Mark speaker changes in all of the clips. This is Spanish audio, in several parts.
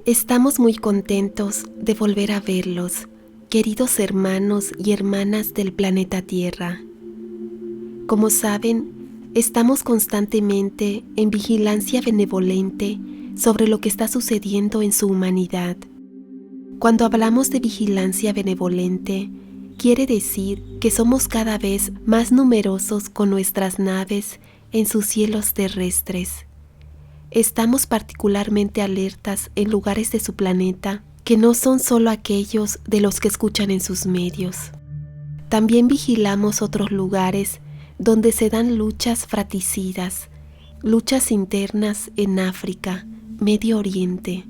Speaker 1: Estamos muy contentos de volver a verlos, queridos hermanos y hermanas del planeta Tierra. Como saben, estamos constantemente en vigilancia benevolente sobre lo que está sucediendo en su humanidad. Cuando hablamos de vigilancia benevolente, quiere decir que somos cada vez más numerosos con nuestras naves en sus cielos terrestres. Estamos particularmente alertas en lugares de su planeta que no son solo aquellos de los que escuchan en sus medios. También vigilamos otros lugares donde se dan luchas fratricidas, luchas internas en África, Medio Oriente.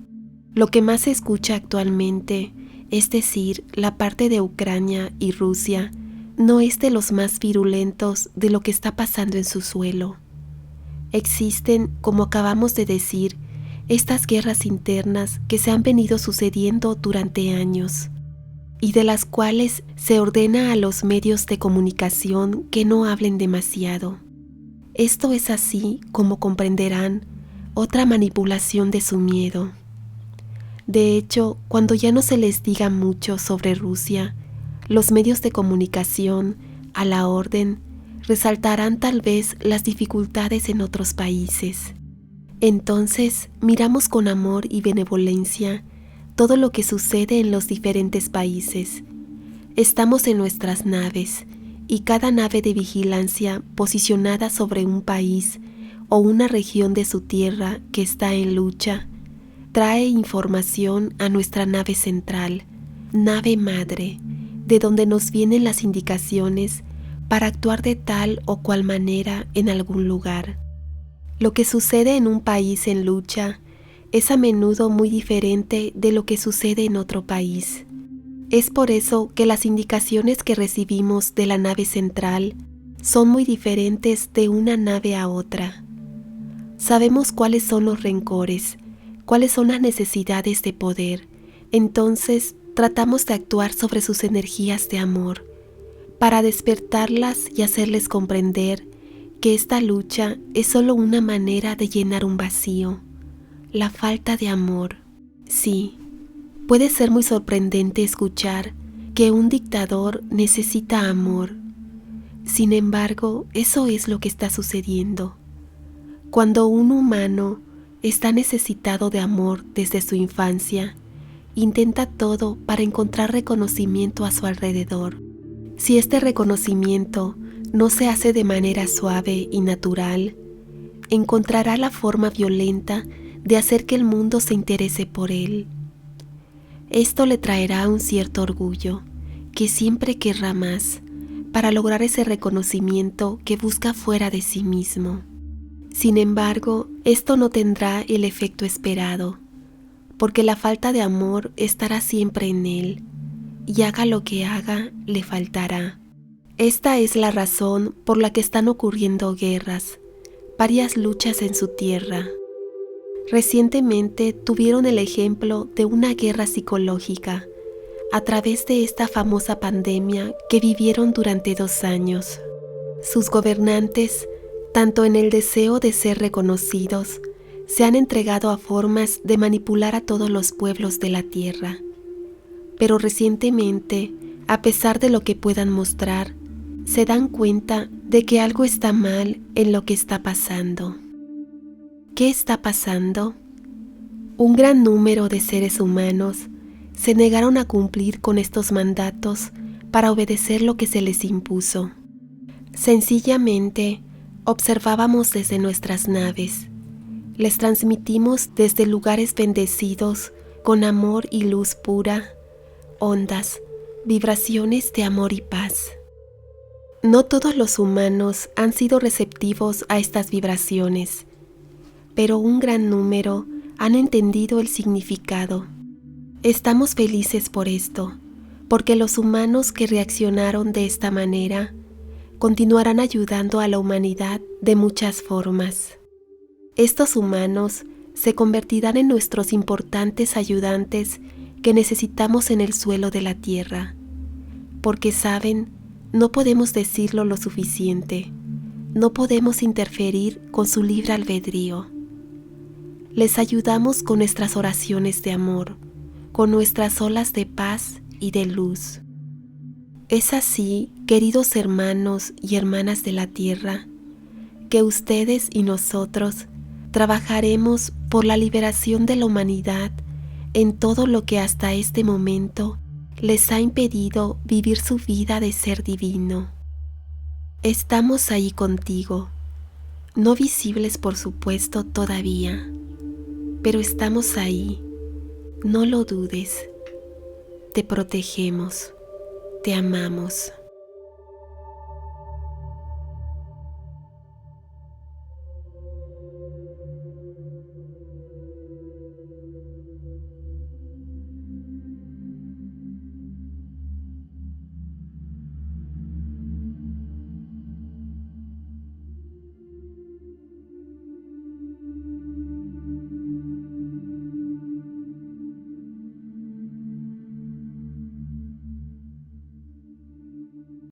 Speaker 1: Lo que más se escucha actualmente, es decir, la parte de Ucrania y Rusia, no es de los más virulentos de lo que está pasando en su suelo. Existen, como acabamos de decir, estas guerras internas que se han venido sucediendo durante años y de las cuales se ordena a los medios de comunicación que no hablen demasiado. Esto es así, como comprenderán, otra manipulación de su miedo. De hecho, cuando ya no se les diga mucho sobre Rusia, los medios de comunicación, a la orden, resaltarán tal vez las dificultades en otros países. Entonces, miramos con amor y benevolencia todo lo que sucede en los diferentes países. Estamos en nuestras naves, y cada nave de vigilancia posicionada sobre un país o una región de su tierra que está en lucha, trae información a nuestra nave central, nave madre, de donde nos vienen las indicaciones para actuar de tal o cual manera en algún lugar. Lo que sucede en un país en lucha es a menudo muy diferente de lo que sucede en otro país. Es por eso que las indicaciones que recibimos de la nave central son muy diferentes de una nave a otra. Sabemos cuáles son los rencores, cuáles son las necesidades de poder, entonces tratamos de actuar sobre sus energías de amor, para despertarlas y hacerles comprender que esta lucha es solo una manera de llenar un vacío, la falta de amor. Sí, puede ser muy sorprendente escuchar que un dictador necesita amor. Sin embargo, eso es lo que está sucediendo. Cuando un humano está necesitado de amor desde su infancia, intenta todo para encontrar reconocimiento a su alrededor. Si este reconocimiento no se hace de manera suave y natural, encontrará la forma violenta de hacer que el mundo se interese por él. Esto le traerá un cierto orgullo, que siempre querrá más, para lograr ese reconocimiento que busca fuera de sí mismo. Sin embargo, esto no tendrá el efecto esperado, porque la falta de amor estará siempre en él, y haga lo que haga, le faltará. Esta es la razón por la que están ocurriendo guerras, varias luchas en su tierra. Recientemente tuvieron el ejemplo de una guerra psicológica a través de esta famosa pandemia que vivieron durante 2 años. Sus gobernantes, tanto en el deseo de ser reconocidos, se han entregado a formas de manipular a todos los pueblos de la tierra. Pero recientemente, a pesar de lo que puedan mostrar, se dan cuenta de que algo está mal en lo que está pasando. ¿Qué está pasando? Un gran número de seres humanos se negaron a cumplir con estos mandatos para obedecer lo que se les impuso. Sencillamente, observábamos desde nuestras naves. Les transmitimos desde lugares bendecidos con amor y luz pura, ondas, vibraciones de amor y paz. No todos los humanos han sido receptivos a estas vibraciones, pero un gran número han entendido el significado. Estamos felices por esto, porque los humanos que reaccionaron de esta manera continuarán ayudando a la humanidad de muchas formas. Estos humanos se convertirán en nuestros importantes ayudantes que necesitamos en el suelo de la tierra, porque saben, no podemos decirlo lo suficiente, no podemos interferir con su libre albedrío. Les ayudamos con nuestras oraciones de amor, con nuestras olas de paz y de luz. Es así, queridos hermanos y hermanas de la tierra, que ustedes y nosotros trabajaremos por la liberación de la humanidad en todo lo que hasta este momento les ha impedido vivir su vida de ser divino. Estamos ahí contigo, no visibles por supuesto todavía, pero estamos ahí, no lo dudes. Te protegemos, te amamos.